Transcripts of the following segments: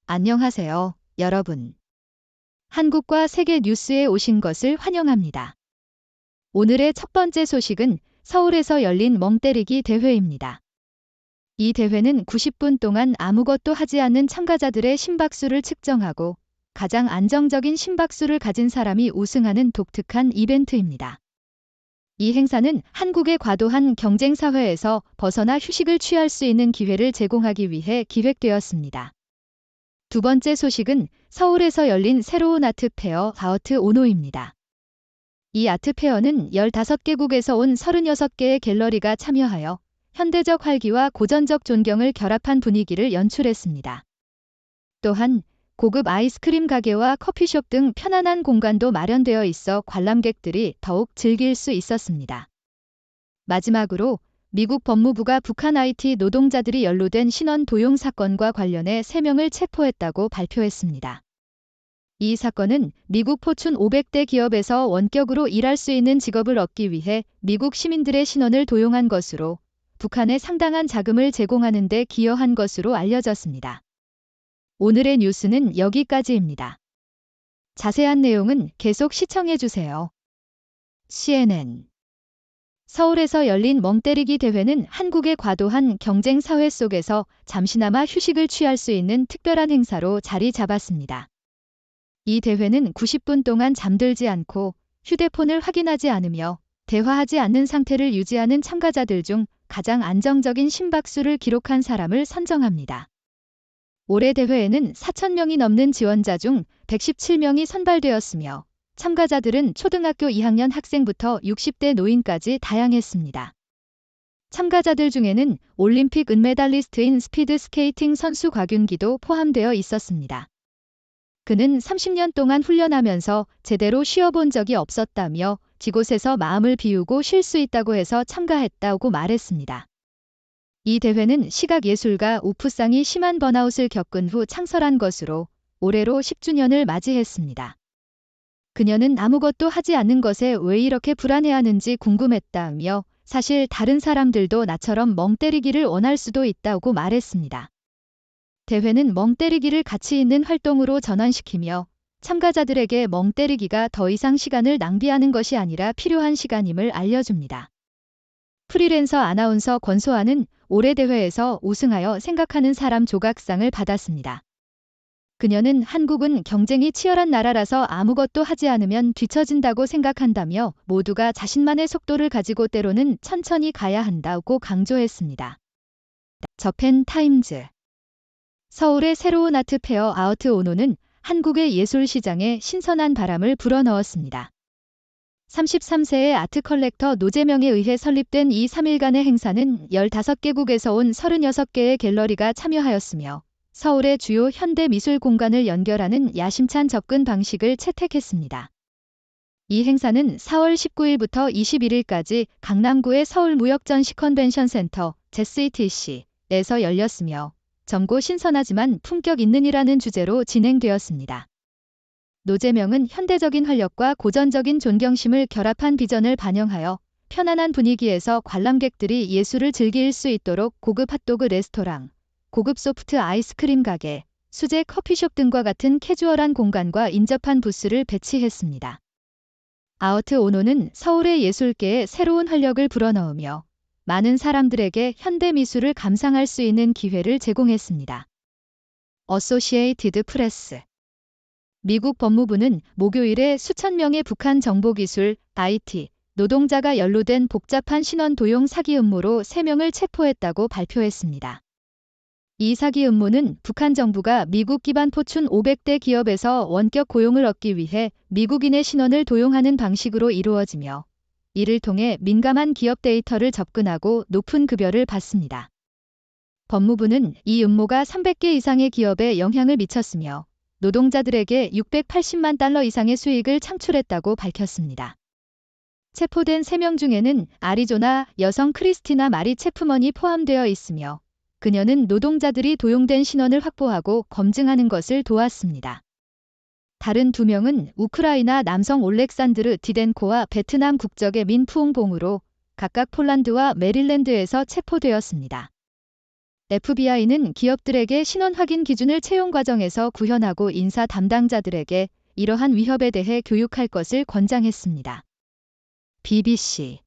안녕하세요, 여러분. 한국과 세계 뉴스에 오신 것을 환영합니다. 오늘의 첫 번째 소식은 서울에서 열린 멍때리기 대회입니다. 이 대회는 90분 동안 아무것도 하지 않는 참가자들의 심박수를 측정하고 가장 안정적인 심박수를 가진 사람이 우승하는 독특한 이벤트입니다. 이 행사는 한국의 과도한 경쟁 사회에서 벗어나 휴식을 취할 수 있는 기회를 제공하기 위해 기획되었습니다. 두 번째 소식은 서울에서 열린 새로운 아트페어 아트 오노입니다. 이 아트페어는 15개국에서 온 36개의 갤러리가 참여하여 현대적 활기와 고전적 존경을 결합한 분위기를 연출했습니다. 또한 고급 아이스크림 가게와 커피숍 등 편안한 공간도 마련되어 있어 관람객들이 더욱 즐길 수 있었습니다. 마지막으로 미국 법무부가 북한 IT 노동자들이 연루된 신원 도용 사건과 관련해 3명을 체포했다고 발표했습니다. 이 사건은 미국 포춘 500대 기업에서 원격으로 일할 수 있는 직업을 얻기 위해 미국 시민들의 신원을 도용한 것으로 북한에 상당한 자금을 제공하는 데 기여한 것으로 알려졌습니다. 오늘의 뉴스는 여기까지입니다. 자세한 내용은 계속 시청해주세요. CNN 서울에서 열린 멍때리기 대회는 한국의 과도한 경쟁 사회 속에서 잠시나마 휴식을 취할 수 있는 특별한 행사로 자리 잡았습니다. 이 대회는 90분 동안 잠들지 않고 휴대폰을 확인하지 않으며 대화하지 않는 상태를 유지하는 참가자들 중 가장 안정적인 심박수를 기록한 사람을 선정합니다. 올해 대회에는 4,000명이 넘는 지원자 중 117명이 선발되었으며 참가자들은 초등학교 2학년 학생부터 60대 노인까지 다양했습니다. 참가자들 중에는 올림픽 은메달리스트인 스피드 스케이팅 선수 곽윤기도 포함되어 있었습니다. 그는 30년 동안 훈련하면서 제대로 쉬어본 적이 없었다며 지곳에서 마음을 비우고 쉴 수 있다고 해서 참가했다고 말했습니다. 이 대회는 시각예술가 우프상이 심한 번아웃을 겪은 후 창설한 것으로 올해로 10주년을 맞이했습니다. 그녀는 아무것도 하지 않는 것에 왜 이렇게 불안해하는지 궁금했다며 사실 다른 사람들도 나처럼 멍때리기를 원할 수도 있다고 말했습니다. 대회는 멍때리기를 가치 있는 활동으로 전환시키며 참가자들에게 멍때리기가 더 이상 시간을 낭비하는 것이 아니라 필요한 시간임을 알려줍니다. 프리랜서 아나운서 권소아는 올해 대회에서 우승하여 생각하는 사람 조각상을 받았습니다. 그녀는 한국은 경쟁이 치열한 나라라서 아무것도 하지 않으면 뒤처진다고 생각한다며 모두가 자신만의 속도를 가지고 때로는 천천히 가야 한다고 강조했습니다. 저펜 타임즈 서울의 새로운 아트페어 아트 오노는 한국의 예술시장에 신선한 바람을 불어넣었습니다. 33세의 아트 컬렉터 노재명에 의해 설립된 이 3일간의 행사는 15개국에서 온 36개의 갤러리가 참여하였으며 서울의 주요 현대 미술 공간을 연결하는 야심찬 접근 방식을 채택했습니다. 이 행사는 4월 19일부터 21일까지 강남구의 서울무역전시 컨벤션센터 ZETC에서 열렸으며 젊고 신선하지만 품격 있는 이라는 주제로 진행되었습니다. 노재명은 현대적인 활력과 고전적인 존경심을 결합한 비전을 반영하여 편안한 분위기에서 관람객들이 예술을 즐길 수 있도록 고급 핫도그 레스토랑, 고급 소프트 아이스크림 가게, 수제 커피숍 등과 같은 캐주얼한 공간과 인접한 부스를 배치했습니다. 아트 오노는 서울의 예술계에 새로운 활력을 불어넣으며 많은 사람들에게 현대 미술을 감상할 수 있는 기회를 제공했습니다. 어소시에이티드 프레스 미국 법무부는 목요일에 수천 명의 북한 정보기술, IT, 노동자가 연루된 복잡한 신원 도용 사기 음모로 3명을 체포했다고 발표했습니다. 이 사기 음모는 북한 정부가 미국 기반 포춘 500대 기업에서 원격 고용을 얻기 위해 미국인의 신원을 도용하는 방식으로 이루어지며 이를 통해 민감한 기업 데이터를 접근하고 높은 급여를 받습니다. 법무부는 이 음모가 300개 이상의 기업에 영향을 미쳤으며 노동자들에게 680만 달러 이상의 수익을 창출했다고 밝혔습니다. 체포된 3명 중에는 아리조나 여성 크리스티나 마리 체프먼이 포함되어 있으며 그녀는 노동자들이 도용된 신원을 확보하고 검증하는 것을 도왔습니다. 다른 2명은 우크라이나 남성 올렉산드르 디덴코와 베트남 국적의 민 푸옹봉으로 각각 폴란드와 메릴랜드에서 체포되었습니다. FBI는 기업들에게 신원 확인 기준을 채용 과정에서 구현하고 인사 담당자들에게 이러한 위협에 대해 교육할 것을 권장했습니다. BBC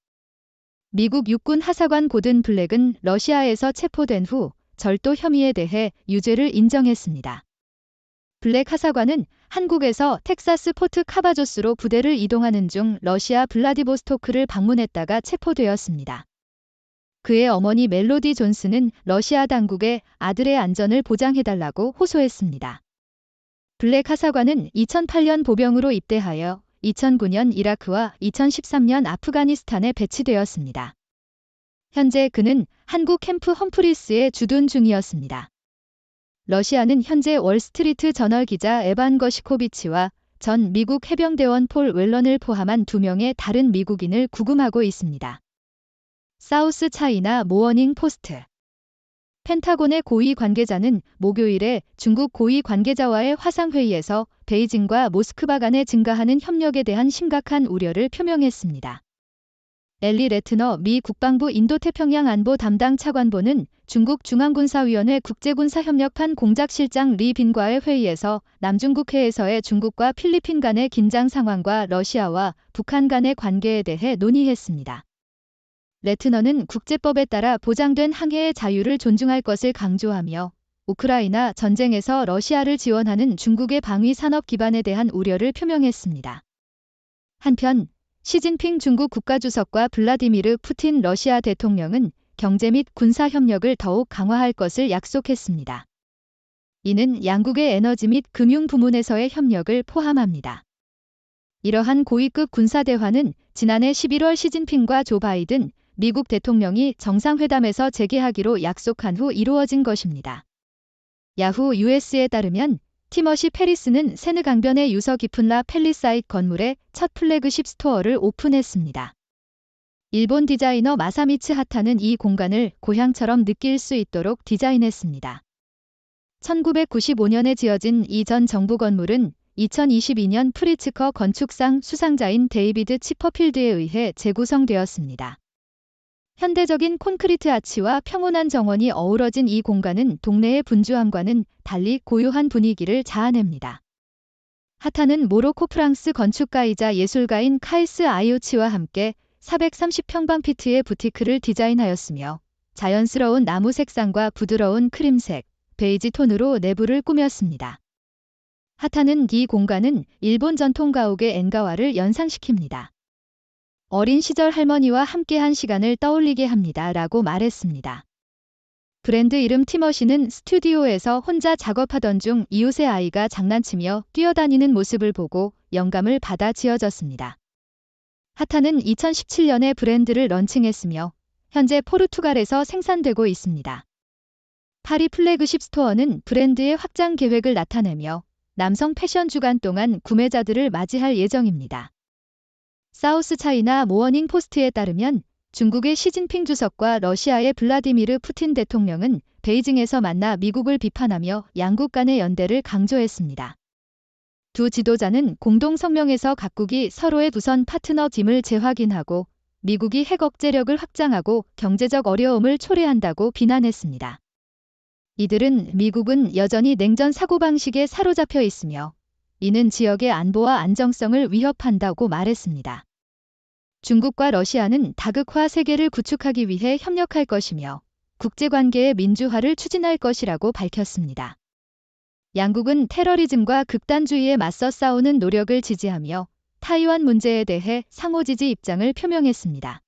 미국 육군 하사관 고든 블랙은 러시아에서 체포된 후 절도 혐의에 대해 유죄를 인정했습니다. 블랙 하사관은 한국에서 텍사스 포트 카바조스로 부대를 이동하는 중 러시아 블라디보스토크를 방문했다가 체포되었습니다. 그의 어머니 멜로디 존스는 러시아 당국에 아들의 안전을 보장해달라고 호소했습니다. 블랙 하사관은 2008년 보병으로 입대하여 2009년 이라크와 2013년 아프가니스탄에 배치되었습니다. 현재 그는 한국 캠프 험프리스에 주둔 중이었습니다. 러시아는 현재 월스트리트 저널 기자 에반 거시코비치와 전 미국 해병대원 폴 웰런을 포함한 2명의 다른 미국인을 구금하고 있습니다. 사우스 차이나 모어닝 포스트 펜타곤의 고위 관계자는 목요일에 중국 고위 관계자와의 화상회의에서 베이징과 모스크바 간의 증가하는 협력에 대한 심각한 우려를 표명했습니다. 엘리 레트너 미 국방부 인도태평양 안보 담당 차관보는 중국 중앙군사위원회 국제군사협력판 공작실장 리 빈과의 회의에서 남중국해에서의 중국과 필리핀 간의 긴장 상황과 러시아와 북한 간의 관계에 대해 논의했습니다. 레트너는 국제법에 따라 보장된 항해의 자유를 존중할 것을 강조하며 우크라이나 전쟁에서 러시아를 지원하는 중국의 방위 산업 기반에 대한 우려를 표명했습니다. 한편 시진핑 중국 국가주석과 블라디미르 푸틴 러시아 대통령은 경제 및 군사 협력을 더욱 강화할 것을 약속했습니다. 이는 양국의 에너지 및 금융 부문에서의 협력을 포함합니다. 이러한 고위급 군사 대화는 지난해 11월 시진핑과 조 바이든 미국 대통령이 정상회담에서 재개하기로 약속한 후 이루어진 것입니다. 야후 US에 따르면 티머시 페리스는 세느 강변의 유서 깊은 라 펠리사이드 건물에 첫 플래그십 스토어를 오픈했습니다. 일본 디자이너 마사미츠 하타는 이 공간을 고향처럼 느낄 수 있도록 디자인했습니다. 1995년에 지어진 이 전 정부 건물은 2022년 프리츠커 건축상 수상자인 데이비드 치퍼필드에 의해 재구성되었습니다. 현대적인 콘크리트 아치와 평온한 정원이 어우러진 이 공간은 동네의 분주함과는 달리 고요한 분위기를 자아냅니다. 하타는 모로코 프랑스 건축가이자 예술가인 카이스 아이오치와 함께 430평방피트의 부티크를 디자인하였으며 자연스러운 나무 색상과 부드러운 크림색, 베이지 톤으로 내부를 꾸몄습니다. 하타는 이 공간은 일본 전통 가옥의 엔가와를 연상시킵니다. 어린 시절 할머니와 함께한 시간을 떠올리게 합니다. 라고 말했습니다. 브랜드 이름 티머시는 스튜디오에서 혼자 작업하던 중 이웃의 아이가 장난치며 뛰어다니는 모습을 보고 영감을 받아 지어졌습니다. 하타는 2017년에 브랜드를 런칭했으며 현재 포르투갈에서 생산되고 있습니다. 파리 플래그십 스토어는 브랜드의 확장 계획을 나타내며 남성 패션 주간 동안 구매자들을 맞이할 예정입니다. 사우스 차이나 모어닝 포스트에 따르면 중국의 시진핑 주석과 러시아의 블라디미르 푸틴 대통령은 베이징에서 만나 미국을 비판하며 양국 간의 연대를 강조했습니다. 두 지도자는 공동 성명에서 각국이 서로의 우선 파트너짐을 재확인하고 미국이 핵 억제력을 확장하고 경제적 어려움을 초래한다고 비난했습니다. 이들은 미국은 여전히 냉전 사고방식에 사로잡혀 있으며 이는 지역의 안보와 안정성을 위협한다고 말했습니다. 중국과 러시아는 다극화 세계를 구축하기 위해 협력할 것이며 국제관계의 민주화를 추진할 것이라고 밝혔습니다. 양국은 테러리즘과 극단주의에 맞서 싸우는 노력을 지지하며 타이완 문제에 대해 상호 지지 입장을 표명했습니다.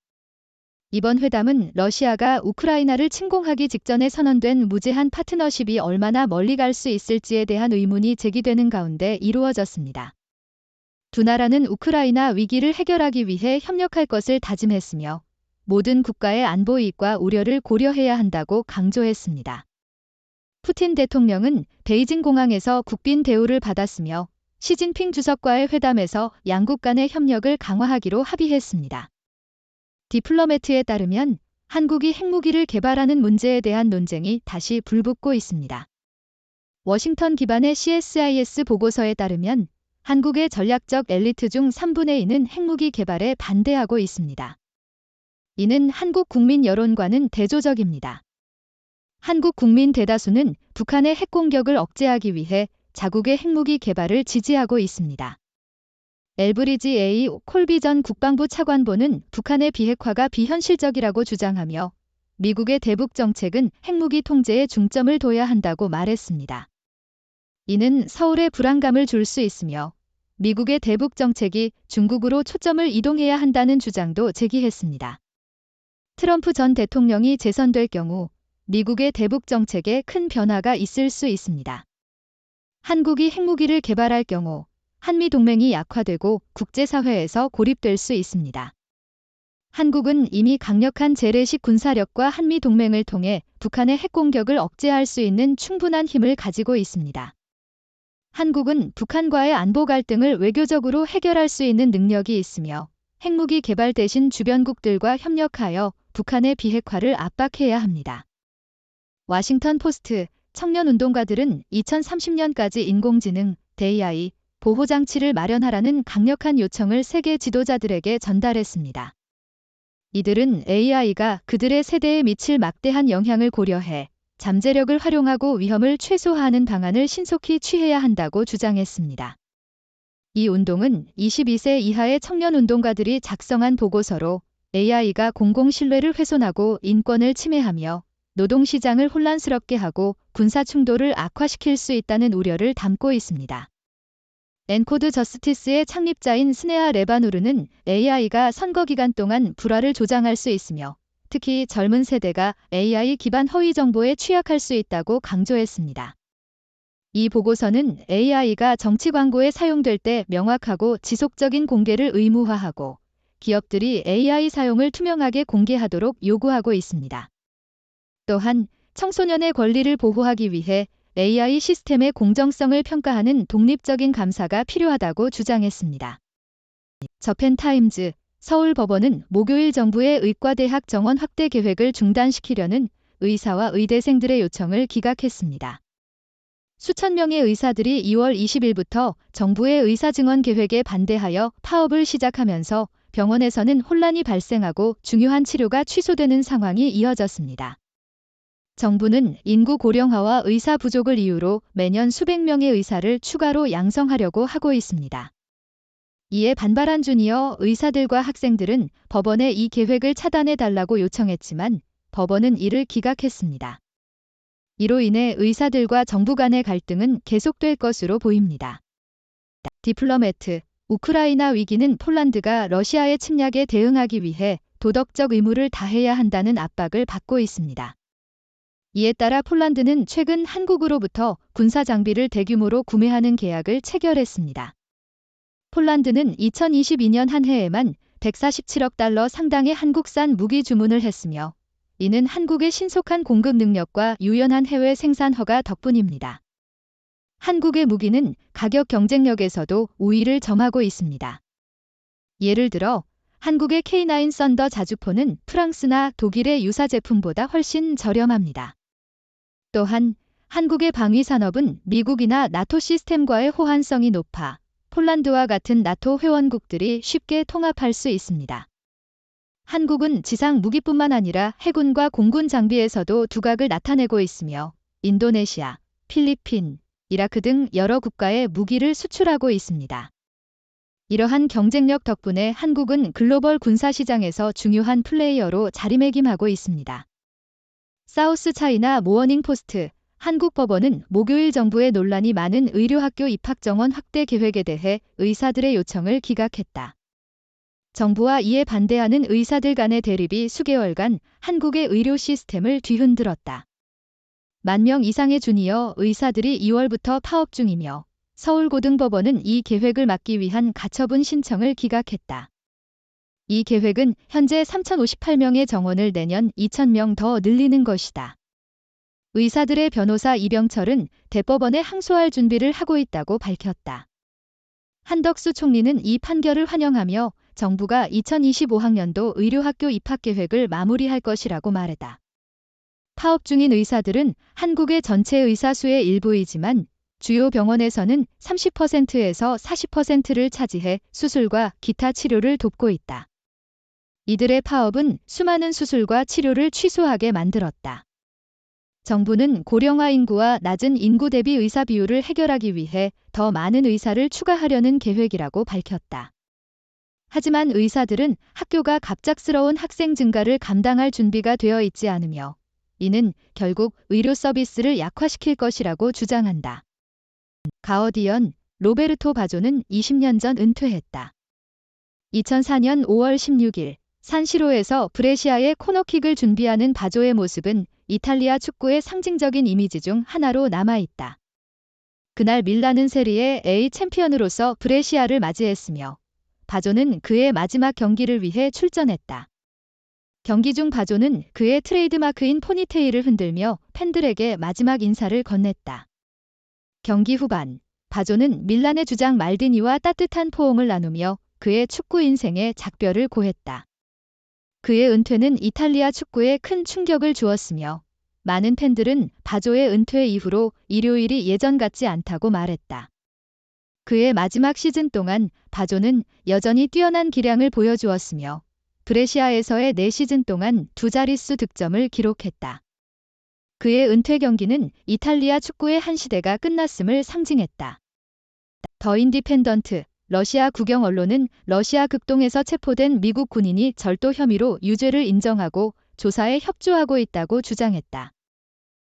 이번 회담은 러시아가 우크라이나를 침공하기 직전에 선언된 무제한 파트너십이 얼마나 멀리 갈 수 있을지에 대한 의문이 제기되는 가운데 이루어졌습니다. 두 나라는 우크라이나 위기를 해결하기 위해 협력할 것을 다짐했으며 모든 국가의 안보 이익과 우려를 고려해야 한다고 강조했습니다. 푸틴 대통령은 베이징 공항에서 국빈 대우를 받았으며 시진핑 주석과의 회담에서 양국 간의 협력을 강화하기로 합의했습니다. 디플로매트에 따르면 한국이 핵무기를 개발하는 문제에 대한 논쟁이 다시 불붙고 있습니다. 워싱턴 기반의 CSIS 보고서에 따르면 한국의 전략적 엘리트 중 3분의 2는 핵무기 개발에 반대하고 있습니다. 이는 한국 국민 여론과는 대조적입니다. 한국 국민 대다수는 북한의 핵공격을 억제하기 위해 자국의 핵무기 개발을 지지하고 있습니다. 엘브리지 A. 콜비 전 국방부 차관보는 북한의 비핵화가 비현실적이라고 주장하며 미국의 대북 정책은 핵무기 통제에 중점을 둬야 한다고 말했습니다. 이는 서울에 불안감을 줄 수 있으며 미국의 대북 정책이 중국으로 초점을 이동해야 한다는 주장도 제기했습니다. 트럼프 전 대통령이 재선될 경우 미국의 대북 정책에 큰 변화가 있을 수 있습니다. 한국이 핵무기를 개발할 경우 한미 동맹이 약화되고 국제사회에서 고립될 수 있습니다. 한국은 이미 강력한 재래식 군사력과 한미 동맹을 통해 북한의 핵공격을 억제할 수 있는 충분한 힘을 가지고 있습니다. 한국은 북한과의 안보 갈등을 외교적으로 해결할 수 있는 능력이 있으며 핵무기 개발 대신 주변국들과 협력하여 북한의 비핵화를 압박해야 합니다. 워싱턴 포스트 청년운동가들은 2030년까지 인공지능, AI, 보호장치를 마련하라는 강력한 요청을 세계 지도자들에게 전달했습니다. 이들은 AI가 그들의 세대에 미칠 막대한 영향을 고려해 잠재력을 활용하고 위험을 최소화하는 방안을 신속히 취해야 한다고 주장했습니다. 이 운동은 22세 이하의 청년운동가들이 작성한 보고서로 AI가 공공신뢰를 훼손하고 인권을 침해하며 노동시장을 혼란스럽게 하고 군사충돌을 악화시킬 수 있다는 우려를 담고 있습니다. 엔코드 저스티스의 창립자인 스네아 레바누르는 AI가 선거 기간 동안 불화를 조장할 수 있으며 특히 젊은 세대가 AI 기반 허위 정보에 취약할 수 있다고 강조했습니다. 이 보고서는 AI가 정치 광고에 사용될 때 명확하고 지속적인 공개를 의무화하고 기업들이 AI 사용을 투명하게 공개하도록 요구하고 있습니다. 또한 청소년의 권리를 보호하기 위해 AI 시스템의 공정성을 평가하는 독립적인 감사가 필요하다고 주장했습니다. 저펜타임즈 서울법원은 목요일 정부의 의과대학 정원 확대 계획을 중단시키려는 의사와 의대생들의 요청을 기각했습니다. 수천 명의 의사들이 2월 20일부터 정부의 의사증원 계획에 반대하여 파업을 시작하면서 병원에서는 혼란이 발생하고 중요한 치료가 취소되는 상황이 이어졌습니다. 정부는 인구 고령화와 의사 부족을 이유로 매년 수백 명의 의사를 추가로 양성하려고 하고 있습니다. 이에 반발한 주니어 의사들과 학생들은 법원에 이 계획을 차단해달라고 요청했지만 법원은 이를 기각했습니다. 이로 인해 의사들과 정부 간의 갈등은 계속될 것으로 보입니다. 디플로매트 우크라이나 위기는 폴란드가 러시아의 침략에 대응하기 위해 도덕적 의무를 다해야 한다는 압박을 받고 있습니다. 이에 따라 폴란드는 최근 한국으로부터 군사 장비를 대규모로 구매하는 계약을 체결했습니다. 폴란드는 2022년 한 해에만 147억 달러 상당의 한국산 무기 주문을 했으며 이는 한국의 신속한 공급 능력과 유연한 해외 생산 허가 덕분입니다. 한국의 무기는 가격 경쟁력에서도 우위를 점하고 있습니다. 예를 들어 한국의 K9 썬더 자주포는 프랑스나 독일의 유사 제품보다 훨씬 저렴합니다. 또한 한국의 방위 산업은 미국이나 나토 시스템과의 호환성이 높아 폴란드와 같은 나토 회원국들이 쉽게 통합할 수 있습니다. 한국은 지상 무기뿐만 아니라 해군과 공군 장비에서도 두각을 나타내고 있으며 인도네시아, 필리핀, 이라크 등 여러 국가에 무기를 수출하고 있습니다. 이러한 경쟁력 덕분에 한국은 글로벌 군사 시장에서 중요한 플레이어로 자리매김하고 있습니다. 사우스 차이나 모어닝 포스트 한국 법원은 목요일 정부의 논란이 많은 의료학교 입학 정원 확대 계획에 대해 의사들의 요청을 기각했다. 정부와 이에 반대하는 의사들 간의 대립이 수개월간 한국의 의료 시스템을 뒤흔들었다. 10,000명 이상의 주니어 의사들이 2월부터 파업 중이며 서울고등법원은 이 계획을 막기 위한 가처분 신청을 기각했다. 이 계획은 현재 3,058명의 정원을 내년 2,000명 더 늘리는 것이다. 의사들의 변호사 이병철은 대법원에 항소할 준비를 하고 있다고 밝혔다. 한덕수 총리는 이 판결을 환영하며 정부가 2025학년도 의료학교 입학 계획을 마무리할 것이라고 말했다. 파업 중인 의사들은 한국의 전체 의사 수의 일부이지만 주요 병원에서는 30%에서 40%를 차지해 수술과 기타 치료를 돕고 있다. 이들의 파업은 수많은 수술과 치료를 취소하게 만들었다. 정부는 고령화 인구와 낮은 인구 대비 의사 비율을 해결하기 위해 더 많은 의사를 추가하려는 계획이라고 밝혔다. 하지만 의사들은 학교가 갑작스러운 학생 증가를 감당할 준비가 되어 있지 않으며 이는 결국 의료 서비스를 약화시킬 것이라고 주장한다. 가어디언, 로베르토 바조는 20년 전 은퇴했다. 2004년 5월 16일 산시로에서 브레시아의 코너킥을 준비하는 바조의 모습은 이탈리아 축구의 상징적인 이미지 중 하나로 남아있다. 그날 밀란은 세리에 A 챔피언으로서 브레시아를 맞이했으며 바조는 그의 마지막 경기를 위해 출전했다. 경기 중 바조는 그의 트레이드마크인 포니테일을 흔들며 팬들에게 마지막 인사를 건넸다. 경기 후반, 바조는 밀란의 주장 말디니와 따뜻한 포옹을 나누며 그의 축구 인생에 작별을 고했다. 그의 은퇴는 이탈리아 축구에 큰 충격을 주었으며 많은 팬들은 바조의 은퇴 이후로 일요일이 예전 같지 않다고 말했다. 그의 마지막 시즌 동안 바조는 여전히 뛰어난 기량을 보여주었으며 브레시아에서의 4시즌 동안 두 자릿수 득점을 기록했다. 그의 은퇴 경기는 이탈리아 축구의 한 시대가 끝났음을 상징했다. 더 인디펜던트, 러시아 국영 언론은 러시아 극동에서 체포된 미국 군인이 절도 혐의로 유죄를 인정하고 조사에 협조하고 있다고 주장했다.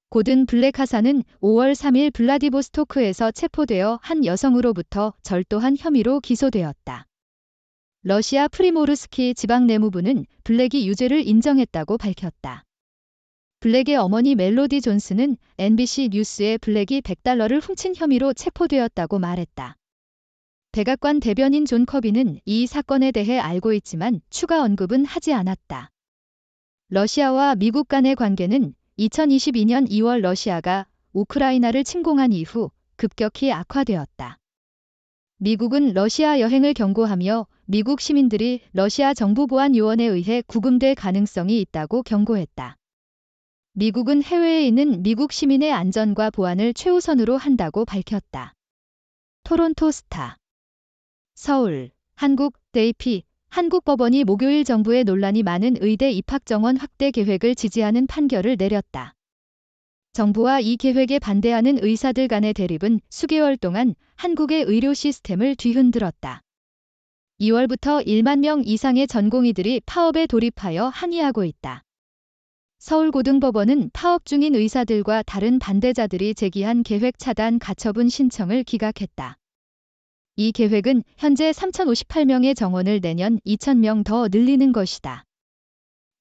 고든 블랙하사는 5월 3일 블라디보스토크에서 체포되어 한 여성으로부터 절도한 혐의로 기소되었다. 러시아 프리모르스키 지방내무부는 블랙이 유죄를 인정했다고 밝혔다. 블랙의 어머니 멜로디 존스는 NBC 뉴스에 블랙이 $100를 훔친 혐의로 체포되었다고 말했다. 백악관 대변인 존 커비는 이 사건에 대해 알고 있지만 추가 언급은 하지 않았다. 러시아와 미국 간의 관계는 2022년 2월 러시아가 우크라이나를 침공한 이후 급격히 악화되었다. 미국은 러시아 여행을 경고하며 미국 시민들이 러시아 정부보안요원에 의해 구금될 가능성이 있다고 경고했다. 미국은 해외에 있는 미국 시민의 안전과 보안을 최우선으로 한다고 밝혔다. 토론토 스타. 서울, 한국, 대입, 한국법원이 목요일 정부의 논란이 많은 의대 입학 정원 확대 계획을 지지하는 판결을 내렸다. 정부와 이 계획에 반대하는 의사들 간의 대립은 수개월 동안 한국의 의료 시스템을 뒤흔들었다. 2월부터 1만 명 이상의 전공의들이 파업에 돌입하여 항의하고 있다. 서울고등법원은 파업 중인 의사들과 다른 반대자들이 제기한 계획 차단 가처분 신청을 기각했다. 이 계획은 현재 3,058명의 정원을 내년 2,000명 더 늘리는 것이다.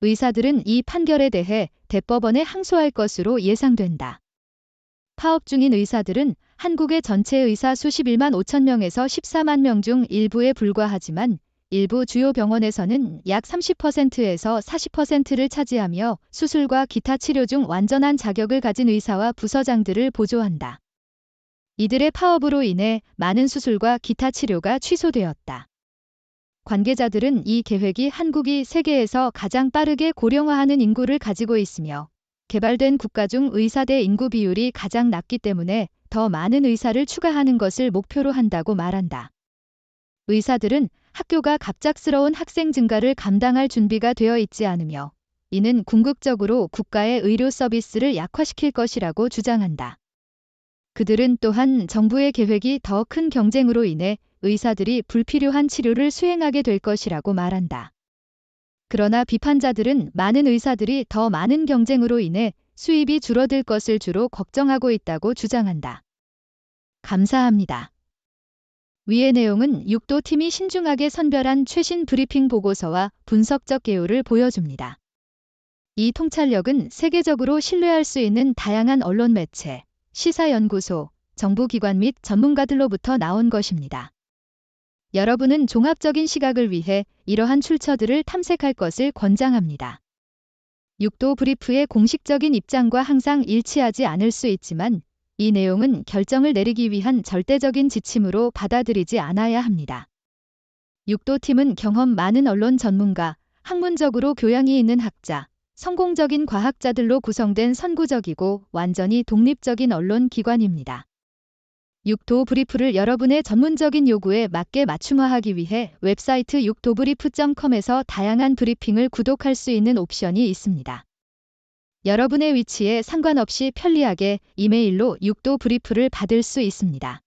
의사들은 이 판결에 대해 대법원에 항소할 것으로 예상된다. 파업 중인 의사들은 한국의 전체 의사 수 11만 5천 명에서 14만 명 중 일부에 불과하지만 일부 주요 병원에서는 약 30%에서 40%를 차지하며 수술과 기타 치료 중 완전한 자격을 가진 의사와 부서장들을 보조한다. 이들의 파업으로 인해 많은 수술과 기타 치료가 취소되었다. 관계자들은 이 계획이 한국이 세계에서 가장 빠르게 고령화하는 인구를 가지고 있으며 개발된 국가 중 의사 대 인구 비율이 가장 낮기 때문에 더 많은 의사를 추가하는 것을 목표로 한다고 말한다. 의사들은 학교가 갑작스러운 학생 증가를 감당할 준비가 되어 있지 않으며 이는 궁극적으로 국가의 의료 서비스를 약화시킬 것이라고 주장한다. 그들은 또한 정부의 계획이 더 큰 경쟁으로 인해 의사들이 불필요한 치료를 수행하게 될 것이라고 말한다. 그러나 비판자들은 많은 의사들이 더 많은 경쟁으로 인해 수입이 줄어들 것을 주로 걱정하고 있다고 주장한다. 감사합니다. 위의 내용은 육도팀이 신중하게 선별한 최신 브리핑 보고서와 분석적 개요를 보여줍니다. 이 통찰력은 세계적으로 신뢰할 수 있는 다양한 언론 매체, 시사연구소, 정부기관 및 전문가들로부터 나온 것입니다. 여러분은 종합적인 시각을 위해 이러한 출처들을 탐색할 것을 권장합니다. 육도 브리프의 공식적인 입장과 항상 일치하지 않을 수 있지만 이 내용은 결정을 내리기 위한 절대적인 지침으로 받아들이지 않아야 합니다. 육도팀은 경험 많은 언론 전문가, 학문적으로 교양이 있는 학자, 성공적인 과학자들로 구성된 선구적이고 완전히 독립적인 언론 기관입니다. 육도 브리프를 여러분의 전문적인 요구에 맞게 맞춤화하기 위해 웹사이트 육도브리프.com에서 다양한 브리핑을 구독할 수 있는 옵션이 있습니다. 여러분의 위치에 상관없이 편리하게 이메일로 6도 브리프를 받을 수 있습니다.